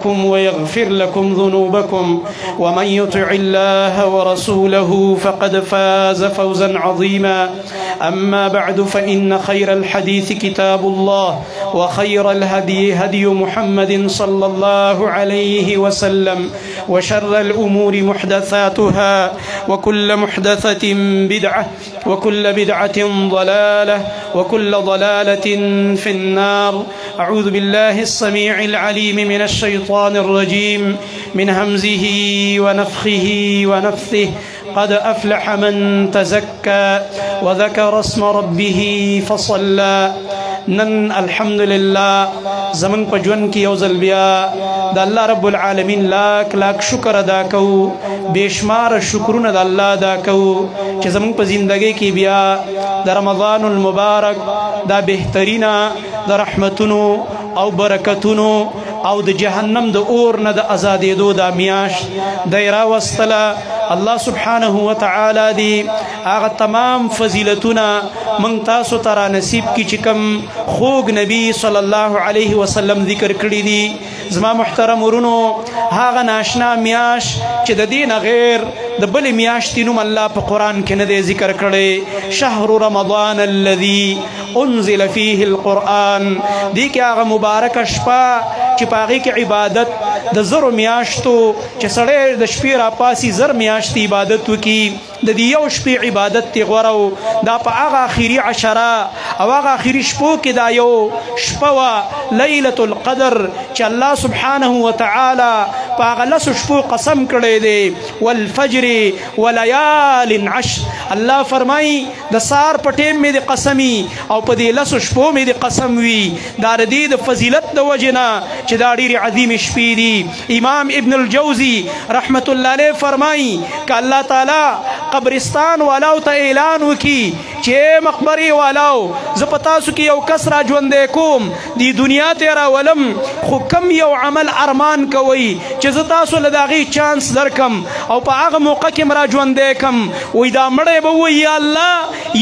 ويغفر لكم ذنوبكم ومن يطع الله ورسوله فقد فاز فوزا عظيما. أما بعد فإن خير الحديث كتاب الله وخير الهدي هدي محمد صلى الله عليه وسلم وشر الأمور محدثاتها وكل محدثة بدعة وكل بدعة ضلالة وكل ضلالة في النار. أعوذ بالله السميع العليم من الشيطان الرجيم من همزه ونفخه ونفثه. قد أفلح من تزكى وذكر اسم ربه فصلى. نن الحمد لله زمن پجون کی یوزل بیا دا اللہ رب العالمین لاک لاک شکر ادا کو بیشمار شکرون دا اللہ ادا کو کہ زمن پا زندگی کی بیا دا رمضان المبارک دا بہترین دا رحمتونو او برکتونو او د جهنم د اور نه د ازادېدو دا میاش دایره وستله. الله سبحانه وتعالی دی هغه تمام فضیلتونه موږ تاسو ته را نصیب کړي چې کوم خوږ نبی صلی الله علیه وسلم ذکر کړي دي. زما محترم ورونو هغه ناشنا میاش چې د دین غیر د بل میاشتې نوم الله په قرآن کې نه دی ذکر کړی. شهر رمضان الذي انزل فيه القرآن دی کې هغه مبارک شپه چې په هغې کې عبادت د زرو میاشتو چې سړی د شپې راپاسي زر میاشتې عبادت وکړي د دې یو شپې عبادت تی غوره دا په هغه آخري عشره او هغه آخري شپو کې دا یو شپه وه لیلة القدر چې الله سبحانه وتعالی په هغه لسو شپو قسم کړی دی. والفجر وليال عشر الله فرمایي د سار په ټیم مې د قسمي او په دې لسو شپو مې د قسم وي. دا د دې د فضیلت د وجې نه چې دا ډېرې عظیمې شپې دي. امام ابن الجوزي رحمت الله علیه فرمایي که الله تعالی قبرستان والاو ته اعلان وکي چې مقبرې والاو زه په تاسو کې یو کس را ژوندی کوم دی دنیا ته راولم خو کم یو عمل ارمان کوئ چې زه تاسو له د هغې چانس درکم او په هغه موقع کې م را ژوندی کم وایي دا مړی به وایي یا الله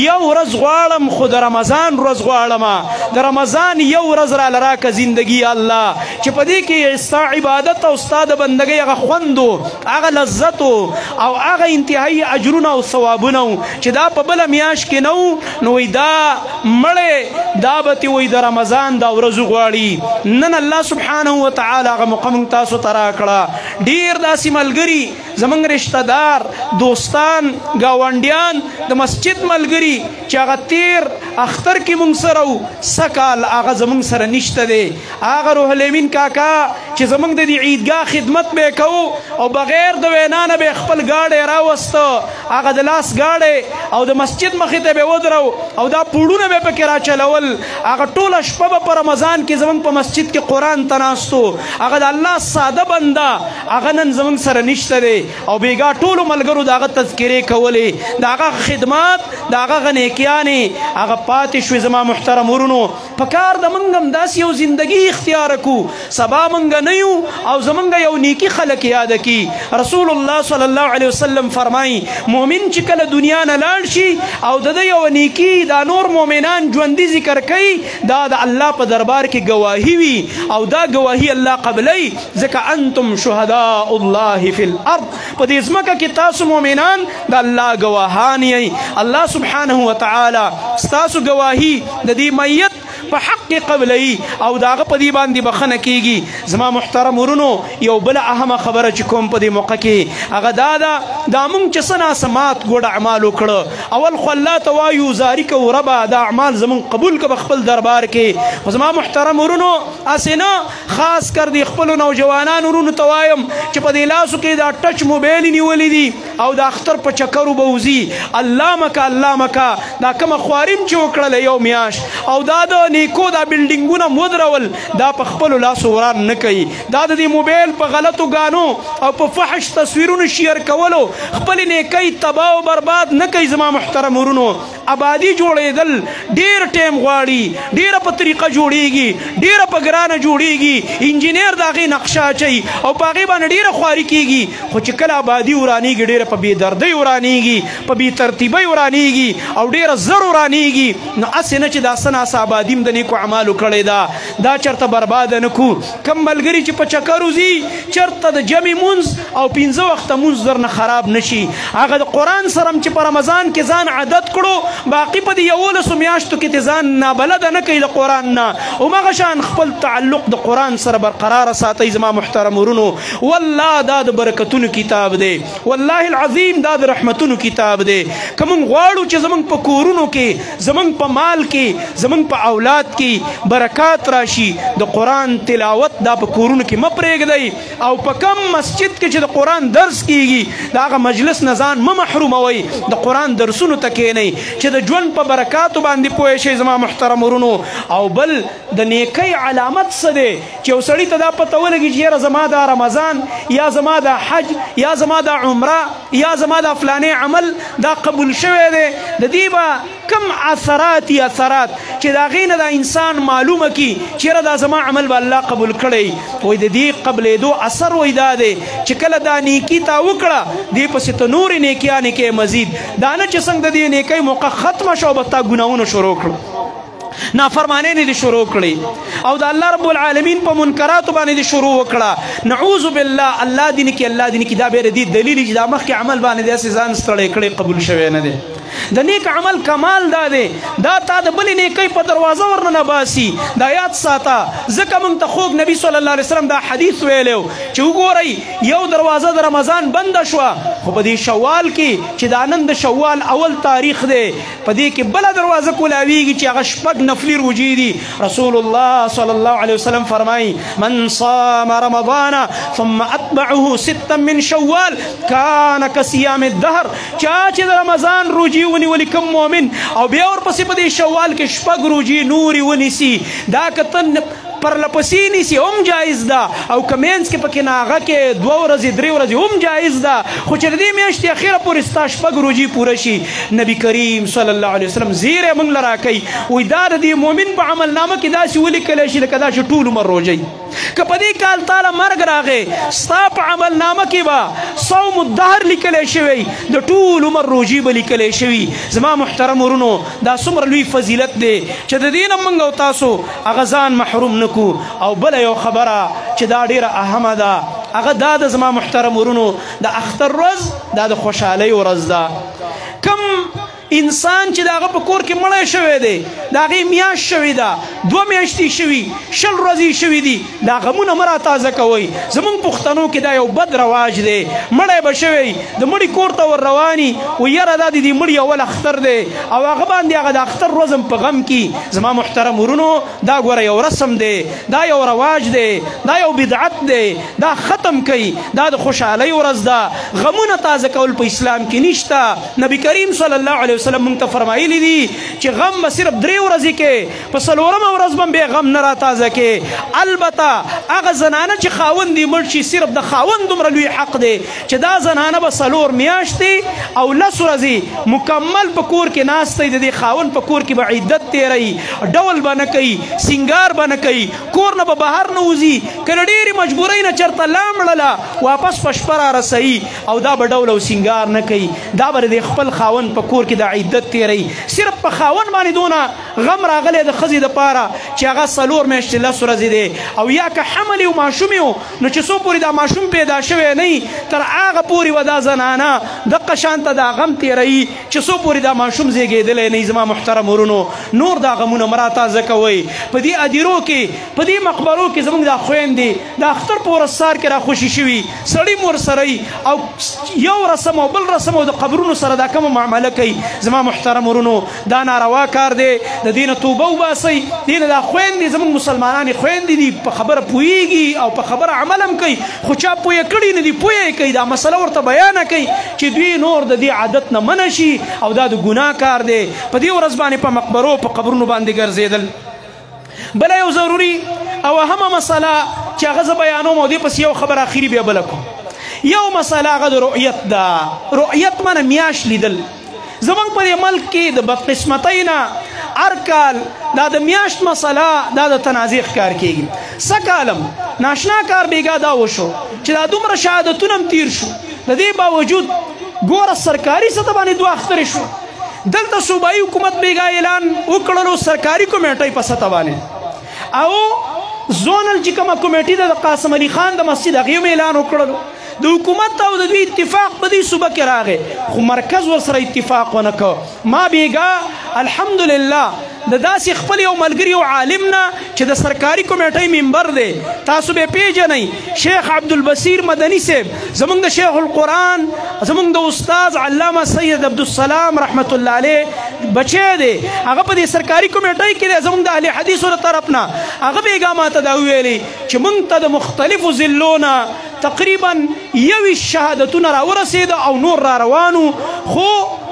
یو ورځ غواړم خو د رمضان ورځ غواړمه د رمضان یو ورځ راله راکه زندګي یا الله چې په دې کې ستا عبادت او ستا د بندګۍ هغه خوند هغه لذت او هغه انتهایی اجرونه او ثوابونه چې دا په بله میاشت کې نو وایي دا مړی دا به تې وایي د رمضان دا ورځو غواړي. نن الله سبحانه وتعالی هغه موقع موږ تاسو ته راکړه. ډېر داسې ملګري زمونږ رشته دار دوستان ګاونډیان د مسجد ملګري چې هغه تیر اختر کې موږ سره و سکال هغه زمونږ سره نشته دی. هغه روح الامین کاکا چې زمونږ د دې عیدګاه خدمت به کوو او بغیر د وینا نه به خپل ګاډی راوسته هغه د لاس ګاډی او د مسجد مخې ته به ودرو او دا پوړونه به پکې راچلول. هغه ټوله شپه به په رمضان کې زمونږ په مسجد کې قرآن ته ناستو. هغه د الله ساده بنده هغه نن زمونږ سره نشته دی او بیګا ټولو ملګرو د هغه تذکرې کولې د هغه خدمات د هغه نیکیانې هغه پاتې شوې. زما محترم ورونو په کار د موږ هم داسې یو زندګي اختیار کړو سبا موږ نه یو او زمونږ یو نیکي خلک یاده کي. رسول الله صلی الله علیه وسلم فرمایي مؤمن چې کله دنیا نه لاړ شي او د ده یو نیکي دا نور مؤمنان ژوندي ذکر کوي دا د الله په دربار کې ګواهي وي او دا ګواهي الله قبلوي ځکه انتم شهداء الله فی الارض په دې ځمکه کې تاسو مؤمنان د الله ګواهان یئ. الله سبحانه وتعالی ستاسو ګواهي د دې میت په حق کې قبلوي او د هغه په دې باندې بخښنه کیږي. زما محترم ورونو یو بله اهمه خبره چې کوم په دې موقع کې هغه دا ده دا موږ چې څه ناسمات ګوډ اعمال وکړه اول خو الله ته وایو زاري کوو ربه دا اعمال زموږ قبول که په خپل دربار کې. خو زما محترم ورونو هسې نه خاص کر د خپلو نوجوانانو ورونو ته وایم چې په دې لاسو کې دا ټچ موبایل نیولی دي او د اختر په چکرو به وځي الله مکه الله مکه دا کومه خواریم چې وکړله یو میاشت او دا د نیکو دا بلډینګونه مودرول دا په خپلو لاسو وران نه کوي. دا د دې موبایل په غلطو ګانو او په فحش تصویرونو شیر کولو خپلې نیکۍ تباه و برباد نه کوي. زما محترم ورونو آبادي جوړېدل ډېر ټیم غواړي، ډېره په طریقه جوړېږي، ډېره په ګرانه جوړېږي، انجینر د هغې نقشه اچوي او په هغې باندې ډېره خواري کېږي. خو چې کله آبادي ورانېږي ډېره په بېدردۍ ورانېږي، په بېترتیبۍ ورانېږي او ډېره زر ورانېږي. نو هسې نه چې دا څه ناڅه آبادي هم د نیکو اعمالو کړې ده، دا چېرته برباده نه کړو. کم ملګري چې په چکرو ځي چېرته د جمع مونځ او 5 وخته مونځ درنه خراب نه شي، هغه د قرآن سره هم چې په رمضان کې ځان عادت کړو، باقي په دې 11 میاشتو کې ته ځان نابلده نه کوي د قرآن نه، همغه شان خپل تعلق د قرآن سره برقراره ساتئ. زما محترم ورونو، والله دا د برکتونو کتاب دی، والله العظیم دا د رحمتونو کتاب دی. که موږ غواړو چې زموږ په کورونو کې، زموږ په مال کې، زموږ په اولاد کې برکات راشي، د قرآن تلاوت دا په کورونو کې مه پرېږدئ، او په کم مسجد کې چې د قرآن درس کېږي د هغه مجلس نه ځان مه محروموئ، د قرآن درسونو ته کښېنئ چې د ژوند په برکاتو باندې پوه شئ. زما محترم ورونو، او بل د نیکۍ علامت څه دی چې یو سړي ته دا پته ولګي چې یاره زما دا رمضان یا زما دا حج یا زما دا عمره یا زما دا فلانې عمل دا قبول شوی دی، د دې به کم اثرات چې د هغې نه دا انسان معلومه کي چې یاره دا زما عمل به الله قبول کړی. وایي د دې قبلېدو اثر وایي دا دی چې کله دا نیکي تا وکړه دې پسې ته نورې نیکیانې کې مزید، دا نه چې څنګه د دې نیکۍ موقع ختمه شو او به تا ګناهونه شروع کړو، نافرمانۍ نه دې شروع کړئ او د الله رب العالمین په منکراتو باندې دې شروع وکړه. نعوذ بالله، الله دې نه کړي، الله دې نه کړي. دا بیا د دې دلیل چې دا مخکې عمل باندې داسې ځان ستړی کړی قبول شوی نه دی. د نیک عمل کمال دا دی، دا تا د بلې نیکۍ په دروازه ورننه باسي. دا یاد ساته، ځکه موږ ته خوږ نبي صلی الله علیه وسلم دا حدیث ویلی چې وګورئ یو دروازه د رمضان بنده شوه، خو په دې شوال کې چې دا نن د شوال اول تاریخ دی، په دې کې بله دروازه کولاویږي چې هغه 6 نفلي روژې دي. رسول الله صلی الله علیه وسلم فرمایي من صام رمضان ثم اتبعه 6 من شوال کان کصیام الدهر. چا چې د رمضان روژې ونیولي کوم مؤمن او بیا ورپسې په دې شوال کې 6 روژې نورې ونیسي، دا که ته پرلپسې نیسي هم جایز ده، او که منځ کې پکې ناغه کې 2 ورځې 3 ورځې هم جایز ده، خو چې د دې میاشتې اخیره پورې ستا 6 روژې پوره شي. نبي کریم صلی الله علیه وسلم زیری موږ له راکوي، وایي دا د دې مؤمن په عملنامه کې داسې ولیکلی شي لکه دا چې ټول عمر روژې. که په دې کال تاله مرګ راغی ستا په عملنامه کې به صوم الدهر لیکلی شوی، د ټول عمر روژې به لیکلی شوي. زما محترم ورونو، دا څومره لوی فضیلت دی چې د دې نه موږ او تاسو هغه ځان محروم نه کو. او بله یو خبره چې دا ډیره اهمه ده، هغه دا د زما محترم ورونو د اختر ورځ دا د خوشحالۍ ورځ ده. کم انسان چې د هغه په کور کې مړی شوی دی، د هغې میاشت شوې ده، 2 میاشتې شوي، 20 ورځې شوي دي، دا غمونه مه راتازه کوئ. زموږ پښتنو کې دا یو بد رواج دی، مړی به شوی د مړي کور ته ور رواني و یاره دا د دې مړي اول اختر دی او هغه باندې هغه د اختر ورځ هم په غم کې. زما محترم ورونو، دا ګوره یو رسم دی، دا یو رواج دی، دا یو بدعت دی، دا ختم کوي. دا د خوشحالۍ ورځ ده، غمونه تازه کول په اسلام کې نشته. نبی کریم صلی الله علیه وسلم موږ ته فرمایلی دي چې غم به صرف 3 ورځې کې، په 4مه ورځ به بیا غم نه راتازه کې. البته هغه زنانه چې خاوند یې مړ شي، صرف د خاوند دومره لوی حق دی چې دا زنانه به 4 میاشتې او 10 ورځې مکمل په کور کې ناسته، د دې خاوند په کور کې به عدت تیروي، ډول به نه کوي، سینګار به نه کوي، کور نه به بهر نه وځي، که له ډېرې مجبورۍ نه چېرته لاړله واپس په شپه را رسوي او دا به ډول او سینګار نه کوي، دا به د خپل خاوند په کور کې د عدت تیروي. صرف په خاوند باندې دونه غم راغلی د ښځې دپاره چې هغه 4 میاشتې 10 ورځې دی. او یا که حمل یو ماشوم یو، نو چې څو پورې دا ماشوم پیدا شوی نه تر هغه پورې به دا زنانه دقه شانته دا غم تیروي چې څو پورې دا ماشوم زیږېدلی نه. زما محترم ورونو، نور دا غمونه مه راتازه کوئ. په دې ادیرو کې، په دې مقبرو کې زموږ دا خویندې د اختر په ورځ سهار کې راخوشي شوي، سړي مور سره او یو رسم او بل رسم او د قبرونو سره دا کومه معامله کوي. زما محترم ورونو، دا ناروا کار دی، د دې نه توبه وباسئ. دې نه دا خویندې زموږ مسلمانانې خویندې دي، په خبره پوهېږي او په خبره عمل هم کوي، خو چا پوهه کړي نه دي پوهه یې کوي، دا مسله ورته بیانه کوي چې دوی نور د دې عادت نه منع شي او دا د ګناه کار دی. په دې ورځ باندې په مقبرو په قبرونو باندې ګرځېدل. بله یو ضروري او اهمه مسله چې هغه زه بیانوم او دې پسې یو خبر اخري بیا بله کوم. یو مسله هغه د رؤیت ده. رؤیت معنی میاشت لیدل. زمونږ په دې ملک کې د بدقسمتۍ نه هر کال دا د میاشت مسله دا د تنازع ښکار کېږي. سږ ناشنا کار بیګا دا وشو چې دا دومره شهادتونه هم تیر شو، د دې باوجود ګوره سرکاري سطح باندې دوه اخترې شو. دلته صوبایي حکومت بیګا اعلان وکړلو سرکاري کمیټۍ په سطح باندې، او زونل چې کومه کمیټي ده د قاسم علي خان د مسجد هغې هم اعلان وکړلو. د حکومت او د دوی اتفاق په دې صوبه کې راغی، خو مرکز ورسره اتفاق ونه کړ. ما بیګا الحمدلله د داسې خپل یو ملګري او عالم نه چې د سرکاري کمیټۍ ممبر دی، تاسو به پیژنئ، شیخ عبدالبصیر مدني صاحب، زمونږ د شیخ القرآن، زمونږ د استاذ علامه سید عبدالسلام رحمت الله علیه بچی دی، هغه په دې سرکاري کمیټۍ کې دی زمونږ د اهل حدیثو له طرف نه. هغه بیګا ماته دا ویلي چې مونږ ته د مختلفو ضلعو نه تقریبا 21 شهادتونه راورسېده او نور را روانو، خو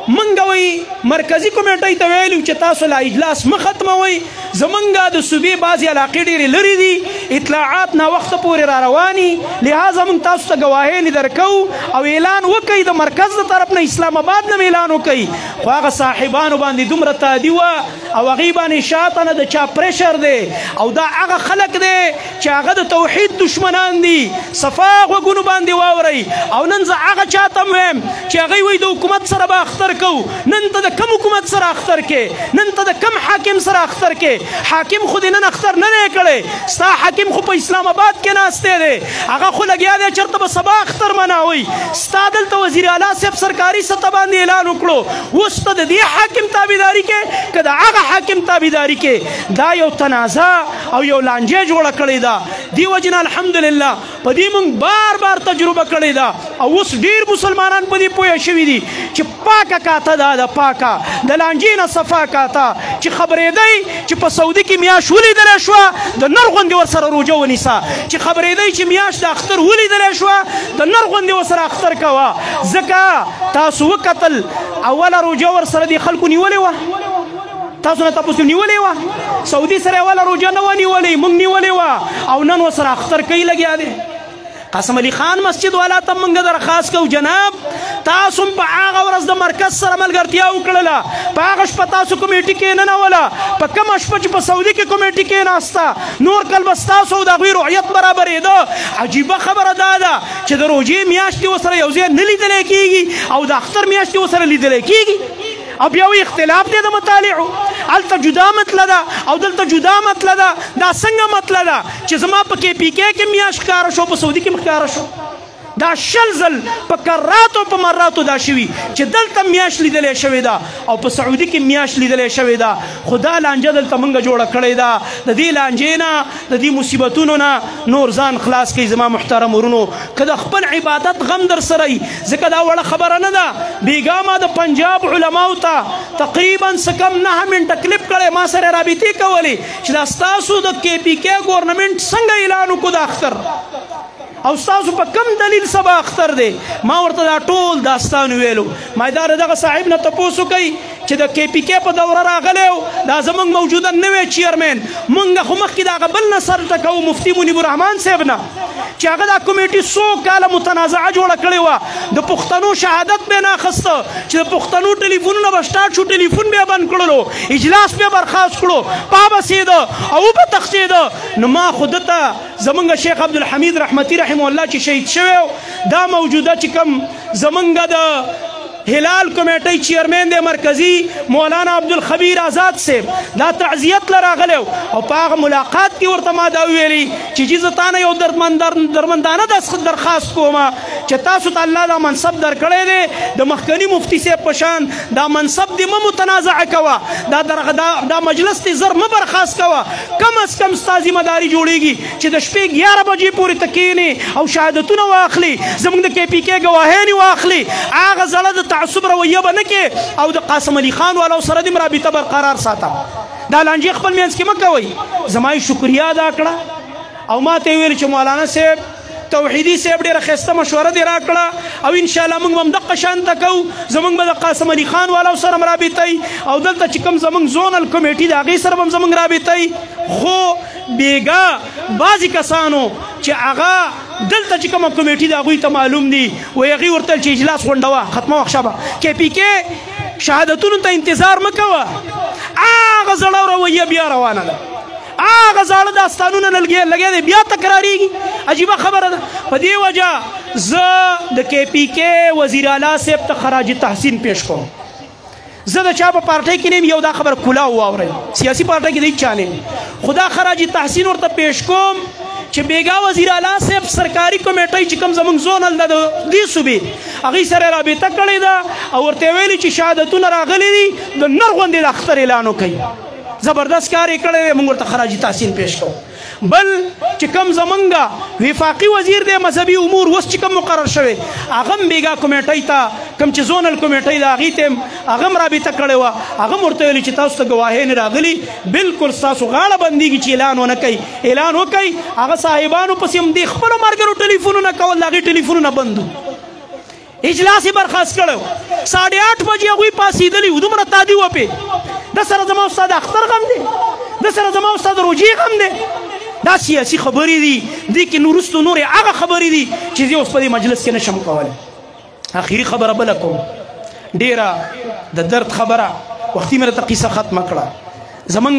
منګه وی مرکزی کمیټۍ ته ویلو چې تاسو لا اجلاس مه ختموئ، زمونږ د صوبې بعضې علاقې ډېرې لرې دي، اطلاعات ناوخته پورې را رواني، لهذا موږ تاسو ته ګواهیانې درکوو او اعلان وکئ د مرکز د طرف نه، اسلام آباد نه اعلان وکئ. خو هغه صاحبانو باندې دومره تادي وه او هغې باندې شاته نه د چا پریشر دی، او دا هغه خلک دی چې هغه د توحید دشمنان دي. صفا غوږونو باندې واورئ. او نن زه هغه چاته هم وایم چې هغوی وایي د حکومت سره به اختر کو، نن ته د کم حکومت سره اختر کې، نن ته د کم حاکم سره اختر کې؟ حاکم خو دې نن اختر نه دی کړی، ستا حاکم خو په اسلام آباد کې ناستی دی، هغه خو لګیا دی چېرته به سبا اختر مناوئ. ستا دلته وزیر اعلی صاحب سرکاري سطح باندې اعلان وکړو، اوس ته د دې حاکم تابعداري کې که د هغه حاکم تابعداري کې؟ دا یو تنازع او یو لانجې جوړه کړې ده. دې وجې نه الحمدلله په دې موږ بار بار تجربه کړې ده، او اوس ډېر مسلمانان په دې پوه شوي دي چې پاکه کاته دا د پاکه د لانجې نه صفا کاته، چې خبرېدی چې په سعودي کې میاشت ولیدلی شوه د نر غوندې ورسره روژه ونیسه، چې خبرېدی چې میاشت د اختر ولیدلی شوه د نر غوندې ورسره اختر کوه. ځکه تاسو وکتل اوله روژه ورسره دې خلکو نیولې وه، تاسو نه تاسو نیولې وه، سعودي سره اوله روژه نه وه نیولې، موږ نیولې وه، او نن ورسره اختر کوي لګیا دی. قاسم علي خان مسجد والا ته موږ درخواست کوو، جناب تاسو په هغه ورځ د مرکز سره ملګرتیا وکړله، په هغه شپه تاسو کمیټي کې نه نوله، په کومه شپه چې په سعودي کې کمیټي کې ناسته، نور کل بس تاسو او د هغوی رعیت برابرېده. عجیبه خبره دا ده چې د روژې میاشتې ورسره یو ځای نه لیدلی کېږي او د اختر میاشتې ورسره لیدلی کېږي، او بیا وایي اختلاف دی د مطالعو، هلته جدا مطله ده او دلته جدا مطله ده. دا څنګه مطله ده چې زما په کې پي کې کې میاشت ښکاره شو، په سعودي کې ښکاره شو؟ دا شل ځل په کراتو په مراتو دا شوي چې دلته میاشت لیدلی شوې ده او په سعودي کې میاشت لیدلی شوې ده. خو دا لانجه دلته موږ جوړه کړې ده. د دې لانجې نه، د دې مصیبتونو نه نور ځان خلاص کړئ زما محترم ورونو، که د خپل عبادت غم در سره وي، ځکه دا وړه خبره نه ده. بیګا ما د پنجاب علماو ته تقریبا څه کم 9 منټه کلیپ کړی، ما سره رابطې کولې چې دا ستاسو د کې پي کې ګورنمنټ څنګه اعلان وکړو د اختر، او ستاسو په کم دلیل سبا اختر دی. ما ورته دا ټول داستان ویلو. ما دا دغه صاحب نه تپوس وکئ چې د کې پي کې په دوره راغلی و، دا زموږ موجوده نوی چیرمین، موږ خو مخکې د هغه بل نه سر ټکوو مفتي منیب الرحمن صاحب نه، چې هغه دا کمیټي 100 کاله متنازعه جوړه کړې وه، د پښتنو شهادت به یې نه اخسته، چې د پښتنو ټلیفونونه به سټارټ شو، ټلیفون به یې بند کړلو، اجلاس به یې برخاست کړو، پابسېده او وبتښتېده. نو ما خو ده ته زمونږ شیخ عبدالحمید رحمتي رحمه الله چې شهید شوی، دا موجوده چې کوم زمونږ د هلال کمیټۍ چیرمین دی مرکزی مولانا عبدالخبیر آزاد صاحب، دا تعزیت له راغلی او په هغه ملاقات کې ورته ما دا ویلي چې جی زه تا نه یو درمندانه درخواست کوم چې تاسو ته الله دا منصب درکړی دی، د مخکني مفتي صاحب په شان دا منصب دې مه متنازعه کوه، دا مجلس دې زر مه برخاست کوه، کم از کم ستا ذمهداري جوړېږي چې د شپې 11 بجې پورې ته کښېنې او شهادتونه واخلي، زموږ د کې پي کې ګواهیانې واخلي، هغه زړه د تعصب رویه به نه کې، او د قاسم علي خان والاو سره دې رابطه برقرار ساته. دا لانجې خپل منځ کې مه کوئ. زما یې شکریه ادا کړه او ما ته یې ویل چې مولانا صاحب توحیدي صاحب ډېره ښایسته مشوره دې راکړه او انشاءالله موږ به همدغه شانته کوو، زموږ به د قاسم علي خان والاو سره هم رابطه او دلته چې کوم زموږ زونل کمیټي د هغې سره به هم زموږ رابطه. خو بیګا بعضې کسانو چې هغه دلته چې کومه کمیټي د هغوی ته معلوم دي، وایي هغې ورته چې اجلاس غونډوه ختمه وخت شبه کې پي کې شهادتونو ته انتظار مه کوه هغه زړه رویه بیا روانه ده هغه زاړه داستانونه لګیا دی بیا تکراریږي عجیبه خبره ده په دې وجه زه د کے پی کې وزیر اعلی صاحب ته خراج تحسین پیش کوم زه د چا په پارټۍ کې نیم یو دا خبر کلاو واورئ سیاسي پارټۍ کې د هیچ چا نه خدا خراج تحسین ورته پیش کوم چې بیګا وزیر اعلی صاحب سرکاري کمیټۍ چې کوم زموږ زونل ده د دې صوبې هغوی سره رابطه کړې ده او ورته ویلي چې شهادتونه راغلي دي د نر غوندې د اختر اعلان وکوي زبردست کار یې کړی دی موږ ورته خراج تحسین پیش کوو بل چې کوم زمونږ وفاقي وزیر دی مذهبي امور اوس چې کوم مقرر شوی هغه هم بیګا کمیټۍ ته کوم چې زونل کمیټۍ ده هغې ته هم هغه هم رابطه کړې وه هغه هم ورته ویلي چې تاسو ته ګواهۍ نه راغلي بلکل ستاسو غاړه بندېږي چې اعلان ونه کوي اعلان وکوئ هغه صاحبانو پسې هم د خپلو ملګرو ټلیفونونه کول د هغې ټلیفونونه بند وو اجلاس یې برخاست کړی و 8:30 بجې هغوی پاڅېدلي وو دومره تادي وپې د سره زما استاد اختر غم دی د سره زما استاد روجي غم دی دا سیاسي خبرې دي دې کې نورستو نورې هغه خبرې دي چې زه اوس په دې مجلس کې نشم کولی اخري خبره بله کوم ډېره د درد خبره وختي مې راته قصه ختمه کړه زمونږ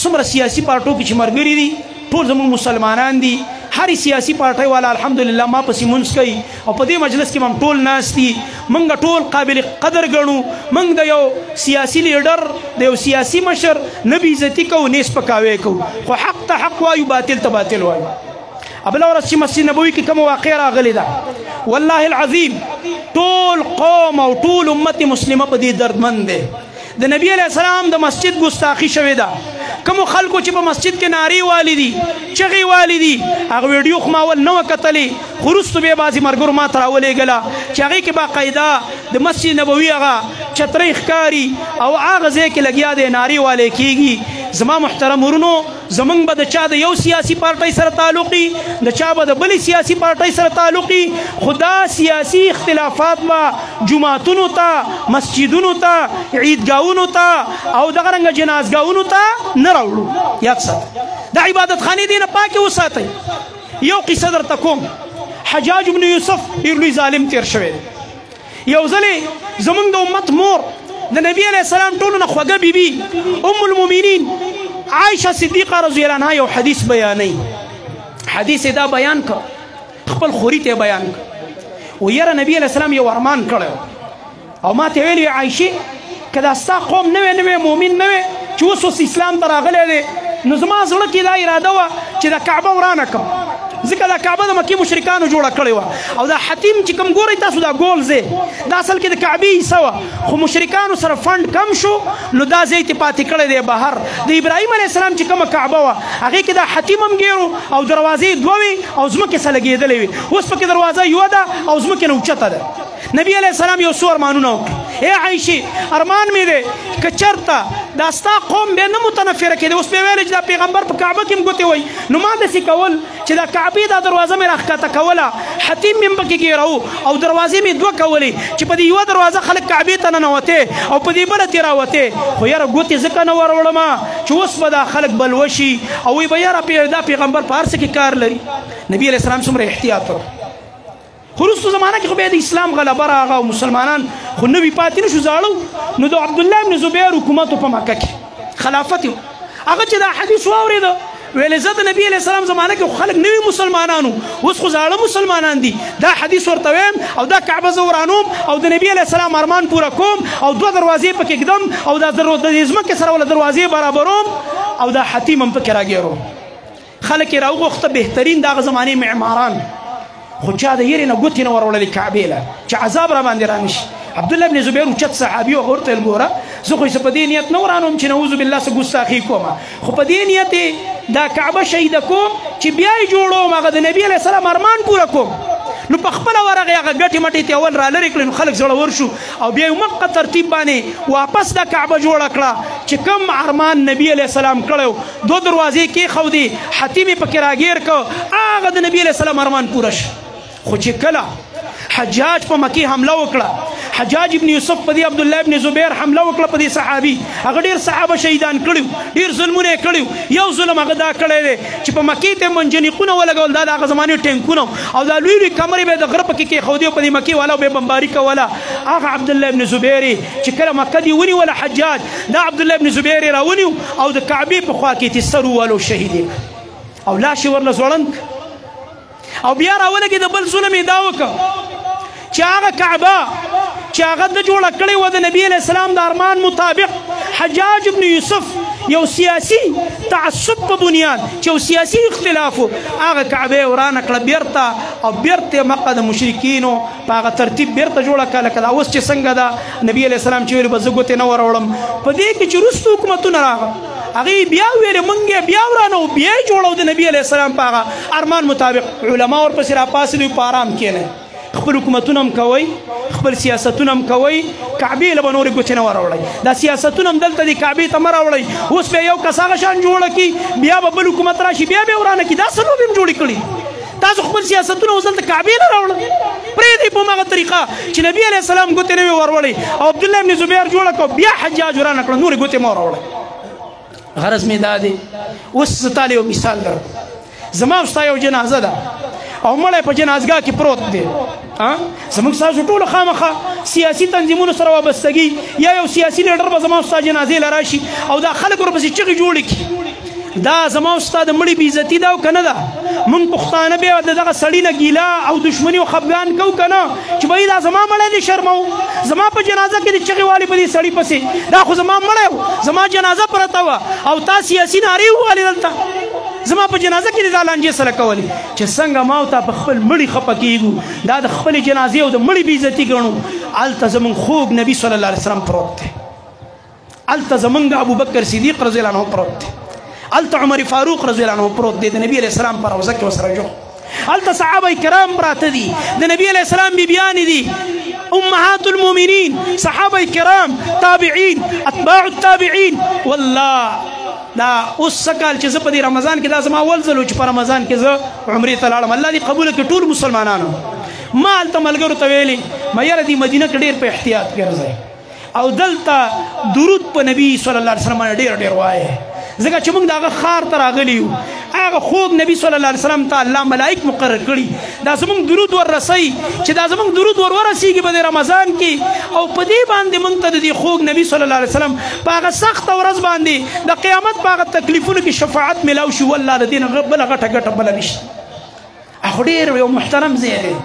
څومره سیاسي پارټو کې چې ملګري دي ټول زموږ مسلمانان دي هر سیاسي پارټۍ والا الحمدلله ما پسې مونځ کوي او په دې مجلس کې هم ټول ناست دي موږ ټول قابل قدر ګڼو موږ د یو سیاسي لیډر د یو سیاسي مشر نه بېعزتي کوو نه سپکاوی کوو خو حق ته حق وایو باطل ته باطل وایو بله ورځ چې مسجد نبوي کې کومه واقعه راغلې ده والله العظیم ټول قوم او ټول امت مسلمه په دې دردمند دی د نبی علیه السلام د مسجد ګستاخي شوې ده کومو خلکو چې په مسجد کې نارې والي دي چغې والي دي هغه ویډیو خو ما اول نه وه کتلې خو وروستو بیا بعضې ملګرو ما ته راولېږله چې هغې کې باقاعده د مسجد نبوي هغه چترۍ ښکاري او هغه ځای کې لګیا دی نارې والی کېږي زما محترم ورونو زمونږ به د چا د یو سیاسي پارټۍ سره تعلق وي د چا به د بلې سیاسي پارټۍ سره تعلق وي خو دا سیاسي اختلافات به جوماتونو ته مسجدونو ته عیدګاهونو ته او دغه رنګه جنازګاهونو ته نه راوړو یاد ساته دا عبادت خانې دې نه پاکې وساتئ یو قصه درته کوم حجاج بن یوسف ډېر لوی ظالم تېر شوی دی یو ځلې زمونږ د امت مور د نبی علیه السلام ټولو نه خوږه بیبي ام المؤمنین عائشه صدیقه رضی الله عنها یو حدیث بیانوي حدیث یې دا بیان کړ خپل خوري ته بیان کړ و یاره نبی علیه السلام یو ارمان کړی او ما ته ویلي عایشې که دا ستا قوم نوی مؤمن نوی چې اوس اسلام ته راغلی دی نو زما زړه کې دا اراده وه چې د کعبه ورانه کړم ځکه دا کعبه د مکې مشرکانو جوړه کړې وه او دا حتیم چې کوم ګورئ تاسو دا ګول ځای دا اصل کې د کعبې حصه وه خو مشرکانو سره فنډ کم شو نو دا ځای ترې پاتې کړی دی بهر د ابراهیم علیه السلام چې کومه کعبه وه هغې کې دا حتیم هم ګیرو او دروازې دوه وې او ځمکې سره لګېدلې وې اوس پکې دروازه یوه ده او ځمکې نه اوچته ده نبی علیه السلام یو څو ارمانونه وکړي ای عایشې ارمان مې دی که چېرته دا ستا قوم بیا نه متنفره کېدی اوس بیا ویلی چې دا پیغمبر په کعبه کې هم ګوتې وایي نو ما داسې کول چې دا کعبې دا دروازه مې راښکته کوله حتیم مې هم پکې ګېرو او دروازې مې دوه کولې چې په دې یوه دروازه خلک کعبې ته ننوتې او په دې بله تېراوتې خو یاره ګوتې ځکه نه وروړم چې اوس به دا خلک بلوه شي او وایي به یاره دا پیغمبر په هر څه کې کار لري نبي علیه السلام څومره احتیاط وکړ خو وروستو زمانه کې خو بیا د اسلام غلبه راغه او مسلمانان خو نوي پاتې نه شو زاړه نو د عبدالله بن زبیر حکومت په مکه کې خلافت هغه چې دا حدیث واورېده ویلې زه د نبي علیه السلام زمانه کې خلک نوي مسلمانانو اوس خو زاړه مسلمانان دي دا حدیث ورته ویم او دا کعبه زه ورانوم او د نبي علیه السلام ارمان پوره کوم او دوه دروازې پکې ږدم او دا د ځمکې سره ولا دروازې برابروم او دا حتیم هم پکې راګېرو خلک یې راوغوښته بهترین د هغه زمانې معماران خو چا د یېرې نه ګوتې نه وروړلې کعبې له چې عذاب را باندې را نشي عبدالله بن زبیر اوچت صحابي و هغه ورته ویل ګوره زه خو یې په دې نیت نه ورانوم چې نعوذ بالله څه ګستاخي کومه خو په دې نیت دا کعبه شهیده کوم چې بیا یې جوړوم هغه د نبي علیه السلام ارمان پوره کوم نو په خپله ورغې هغه ګټې مټې ته اول را لرې کړې نو خلک زړور شو او بیا یې مقه ترتیب باندې واپس دا کعبه جوړه کړه چې کوم ارمان نبي علیه السلام کړی دوه دروازې کېښودې حتیم یې پکې راګیر کړه هغه د نبي علیه السلام ارمان پوره شو خو چې کله حجاج په مکې حمله وکړه حجاج ابن یوسف په دې عبد الله ابن زبیر حمله وکړه په دې صحابي هغه ډیر صحابه شهیدان کړیو ډیر ظلمونه کړیو یو ظلم هغه دا کړی دی چې په مکې ته منجنیقونه ولګول دا د هغه زمانې ټینکونه او دا لوی لوی کمرې به د غره پکې کېښودې په دې مکې والاو به بمباري کوله هغه عبدالله ابن زبیر چې کله مکه دې ونیوله حجاج دا عبدالله ابن زبیر یې راونیو او د کعبې په خوا کې یې سر ووالو شهید یې او لاش یې ورله ځوړند او بیا راولګېد د بل ظلم یې دا وکړه چې هغه کعبه چې هغه د جوړه کړې وه د نبي علیه السلام د ارمان مطابق حجاج ابن یوسف یو سیاسي تعصب په بنیاد چې یو سیاسي اختلاف و هغه کعبه یې ورانه کړه بیرته او بیرته مکه د مشرکینو په هغه ترتیب بیرته جوړه کړه لکه دا اوس چې څنګه ده نبي علیه السلام چې ویلي به زه ګوتې نه وروړم په دې کې چې وروستو حکومتونه راغله هغې بیا ویلې موږ یې بیا ورانو بیا یې جوړو د نبي علیه السلام په هغه ارمان مطابق علما ورپسې راپاڅېدوي په ارام کښېنئ خپل حکومتونه هم کوئ خپل سیاستونه هم کوئ کعبې له به نورې ګوتې نه وراوړئ دا سیاستونه هم دلته دي کعبې ته مه راوړئ اوس به یو کس هغه شان جوړه کړي بیا به بل حکومت راشي بیا به یې ورانه کړي دا څه لوبې هم جوړې کړي تاسو خپل سیاستونه اوس دلته کعبې نه راوړئ پرېږدئ په هماغه طریقه چې نبي علیه السلام ګوتې نه وي وروړئ او عبدالله ابن زبیر جوړه کړه بیا حجاج ورانه کړه نورې ګوتې مه وراوړئ غرض مې دا دی اوس زه تاله یو مثال درکړم زما او ستا یو جنازه ده او مړی په جنازګاه کې پروت دی زموږ ستاسو ټولو خامخا سیاسي تنظیمونو سره وابستګي یا یو سیاسي لیډر به زما ستا جنازې له راشي او دا خلک ورپسې چغې جوړې کړي دا زما ستا د مړي بېعزتي ده او که نه ده موږ پښتانه بیا د دغه سړي نه ګیله او دښمني او خفګان کوو که نه چې بهی دا زما مړی دی شرمو زما په جنازه کې د چغې والي په دې سړي پسې دا خو زما مړی و زما جنازه پرته وه او تا سیاسي نارې ووالې دلته زما په جنازه کې دا لانجې سره کولې چې څنګه ما او تا په خپل مړي خفه کېږو دا د خپلې جنازې او د مړي بېعزتي ګڼو هلته زموږ خوږ نبي صلی الله علیه وسلم پروت دی هلته زموږ ابوبکر صدیق رضی الله عنه پروت دی هلته عمر فاروق رضی الله عنه پروت دی د نبي علیه السلام په روضه کې ورسره جوړ هلته صحابه کرام پراته دي د نبي علیه السلام بیبیانې دي امهات المؤمنین صحابه کرام تابعین اتباع التابعین والله دا اوس سکال چې زه په دې رمضان کې دا زما اول ځل و چې په رمضان کې زه عمرې ته لاړم الله دې قبوله کړي ټول مسلمانانو ما هلته ملګرو ته ویلې ما یاره دې مدینه کې ډېر په احتیاط ګرځئ او دلته درود په نبي صلی الله علیه وسلم باندې ډېر ډېر وایه ځکه چې موږ د هغه ښار ته راغلي یو هغه خوږ نبي صلی الله علیه وسلم ته الله ملائک مقرر کړي دا زموږ درود وررسوي چې دا زموږ درود ورسیږي په دې رمضان کې او په دې باندې موږ ته د دې خوږ نبي صلی الله علیه وسلم په هغه سخته ورځ باندې د قیامت په هغه تکلیفونو کې شفاعت میلاو شي والله د دې نه بله غټه ګټه بله نشته خو ډېر یو محترم ځای دی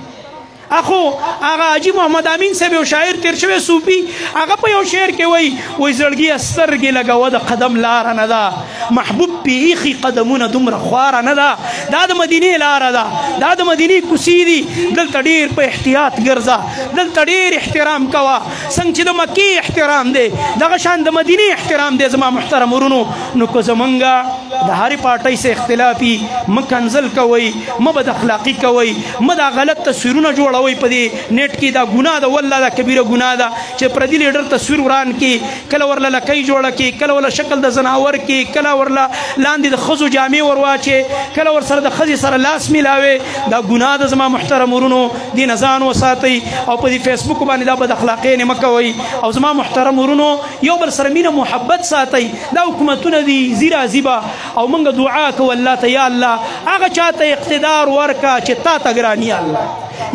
اخو هغه حاجي محمد امین صاحب یو شاعر تیر شوی صوفي هغه په یو شعر کې وایي زړګي سترګې لګوه د قدم لاره نه ده محبوب پې ایښي قدمونه دومره خواره نه ده دا د مدینې لاره ده دا د مدینې کوڅې دي دلته ډېر په احتیاط ګرځه دلته ډېر احترام کوه څنګه چې د مکې احترام دی دغه شان د مدینې احترام دی زما محترم ورونو نو که زمونږ د هرې پارټۍ سه اختلافي مه کنزل کوئ مه بد اخلاقي کوئ مه دا غلط تصویرونه جوړوئ په دې نیټ کې دا ګناه ده والله دا کبیره ګناه ده چې پردي لیډر تصویر وران کې کله ورله لکۍ جوړه کې کله ورله شکل د زناور کې کله ورله لاندې د ښځو جامې ورواچې کله ورسره د ښځې سره لاس میلاوې دا ګناه ده زما محترم ورونو دې نه ځان وساتئ او په دې فیسبوک باندې دا بد اخلاقۍ مه کوئ او زما محترم ورونو یو بل سره مینه محبت ساتئ دا حکومتونه دي زیرا زیبا او موږ دعا کوو الله ته یا الله هغه چاته اقتدار ورکه چې تا ته ګران یا الله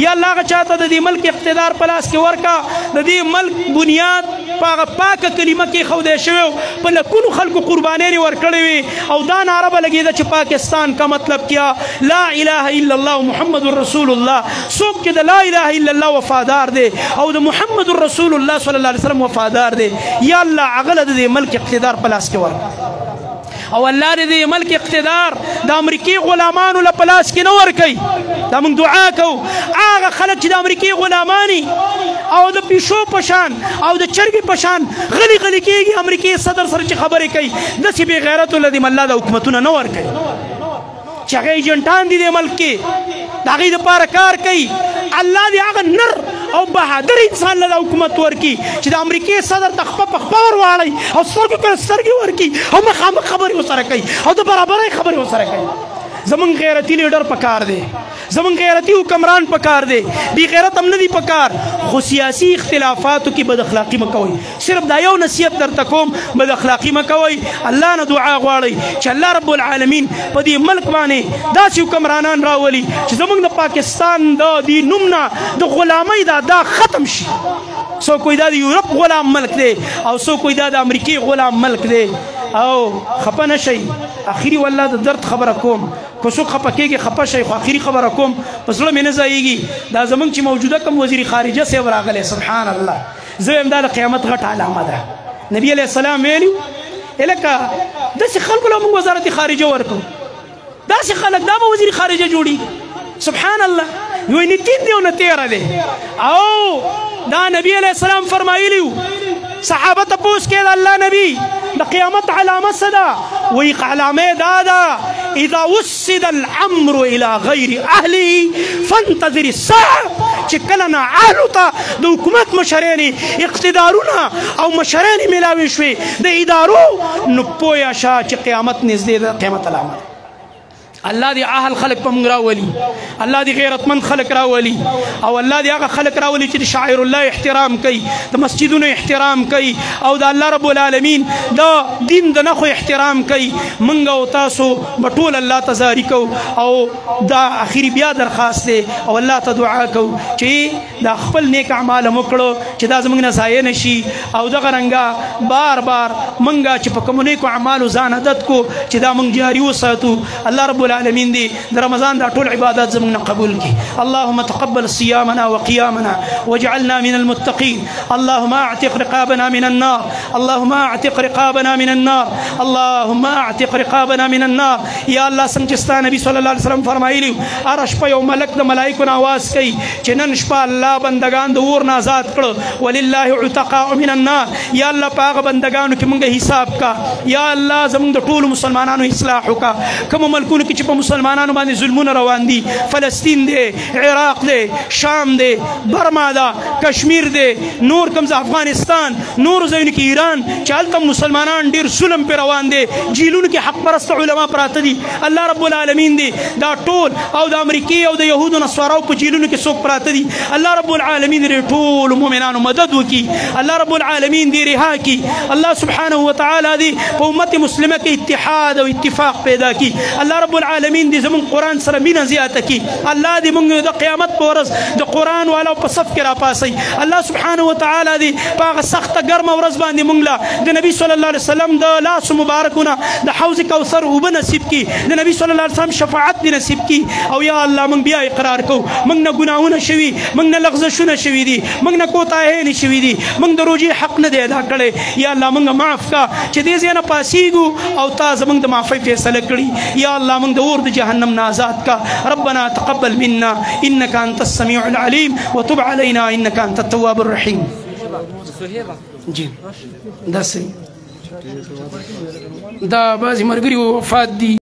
یا الله هغه چاته د دې ملک اقتدار په لاس کې ورکه د دې ملک بنیاد په هغه پاکه کلمه کې ایښودی شوی په لکونو خلکو قربانۍ یې ورکړې وي او دا نعره به لګېده چې پاکستان کا مطلب کیا لا اله الا الله محمد رسول الله څوک چې د لا اله الا الله وفادار دی او د محمد رسول الله صلی الله علیه وسلم وفادار دی یا الله هغه له د دې ملک اقتدار په لاس کې ورکړه او الله دې ملک اقتدار د امریکای غلامانو له پلاس کې نه ورکوي دا موږ دعا کوو هغه خلک چې د امریکای غلامانی او د پیشو پشان او د چرګې پشان غلی غلی کېږي امریکای صدر سره چې خبرې کوي داسې بې غیرتو له دې الله د حکومتونه نه ورکوي چې هغه ایجنټان دي د ملک کې د هغې دپاره کار کوي الله دې هغه نر او بهادر انسان له حکومت ورکي چې د امریکای صدر ته خپه په خپه ورواړئ او سترګو ته سترګې ورکي او مخامخ خبرې ورسره کوي او د برابرۍ خبرې ورسره کوي زمون غیرتی لیډر پکار دی زمون غیرتی حکمران پکار دی بی غیرت هم نه دی پکار خو سیاسي اختلافاتو کې بد اخلاقی مکوئ صرف دا یو نصیحت درته کوم بد اخلاقی مکوئ الله نه دعا غواړئ چې الله رب العالمین په دې ملک باندې داسې حکمرانان راولي چې زمونږ د پاکستان د دې نوم نه د غلامۍ دا ختم شي څوک وایي دا د یورپ غلام ملک دی او څوک وایي دا د امریکې غلام ملک دی او خفه نه شئ اخري والله د درد خبره کوم که څوک خفه کېږي خفه شئ خو اخري خبره کوم په زړه مې نه ځایږي دا زمونږ چې موجوده کوم وزیر خارجه صاحب راغلی سبحان الله زه وایم دا د قیامت غټه علامه ده نبي علیه السلام ویلي لکه داسې خلکو له موږ وزارت خارجه ورکړو داسې خلک دا به وزیر خارجه جوړي سبحان الله وایي نه تین دی او نه تیره دی او دا نبی علیه السلام فرمایلی صحابه تپوس کې د الله نبی د قیامت علامه څه ده وایي علامه دا ده اذا وسد الامر الى غیر اهله فانتظر الساعه چې کله نه اهلو ته د حکومت مشرانې اقتدارونه او مشرانې میلاوي شوې د ادارو نو پوه شه چې قیامت نږدې ده قیامت علامه الله دې اهل خلق په موږ راولي الله دې غیرتمند خلق راولي او الله دې هغه خلق راولي چې د شاعر الله احترام کوي د مسجدونو احترام کوي او د الله رب العالمین د دین د نخو احترام کوي موږ او تاسو به ټول الله ته زاري کوو او دا اخري بیا درخواست دی او الله ته دعا کوو چې دا خپل نیک اعمال وکړو چې دا زموږ نه ضایع نه شي او دغه رنګه بار بار موږ چې په کومو نیکو اعمالو ځان عادت کو چې دا موږ جاري وساتو الله رب العالمين دي رمضان دا طول عبادات زمنا قبولك اللهم تقبل صيامنا وقيامنا واجعلنا من المتقين اللهم اعتق رقابنا من النار اللهم اعتق رقابنا من النار اللهم اعتق رقابنا من النار يا الله سنجستا نبي صلى الله عليه وسلم فرمایلی ارش په یو ملک د ملائکو نواز کوي چې نن شپه الله بندگان د اور نه آزاد کړو ولله عتقاء من النار یا الله پاغه بندگانو کې مونږه حساب کا یا الله زمونږ د ټول مسلمانانو اصلاح وکا کوم ملکونو کې چې په مسلمانانو باندې ظلمونه روان دي فلسطین دی عراق دی شام دی برما دا کشمیر دی نور کوم افغانستان نور ځایونه کې ایران چې هلته مسلمانان ډیر ظلم په روان دي جیلونو کې حق پرست علما پراته دي الله رب العالمین دی دا ټول او د امریکای او د يهودو نصاراو په جیلونو کې څوک پراته دي الله رب العالمین دی ټول مؤمنانو مدد وکي الله رب العالمین دی رها کی الله سبحانه وتعالى دی په امت مسلمه کې اتحاد او اتفاق پیدا کی الله رب العالمین دی زمون قران سره مینه زیاته کی الله دی موږ د قیامت په ورځ د قران والو په صف کې را پاسي الله سبحانه وتعالى دی په سخت ګرم ورځ باندې موږ لا د نبی صلی الله علیه وسلم د لاس مبارکونه د حوض کوثر وب نصیب کی د نبی صلی الله علیه وسلم شفاعت دی نصیب کی او یا الله موږ بیا اقرار کو موږ نه ګناهونه شوي موږ نه لغزشونه شوي دي موږ نه کوتاهی نه شوي دي موږ د روزي حق نه دی ادا کړی یا الله موږ معاف کا چې دې ځنه پاسیګو او تا زموږ د معافی فیصله کړی یا الله موږ د اور د جهنم نه آزاد کا ربنا تقبل منا انك انت السميع العليم وتب علينا انك انت التواب الرحيم جی دا بعضی مرګري وفات دي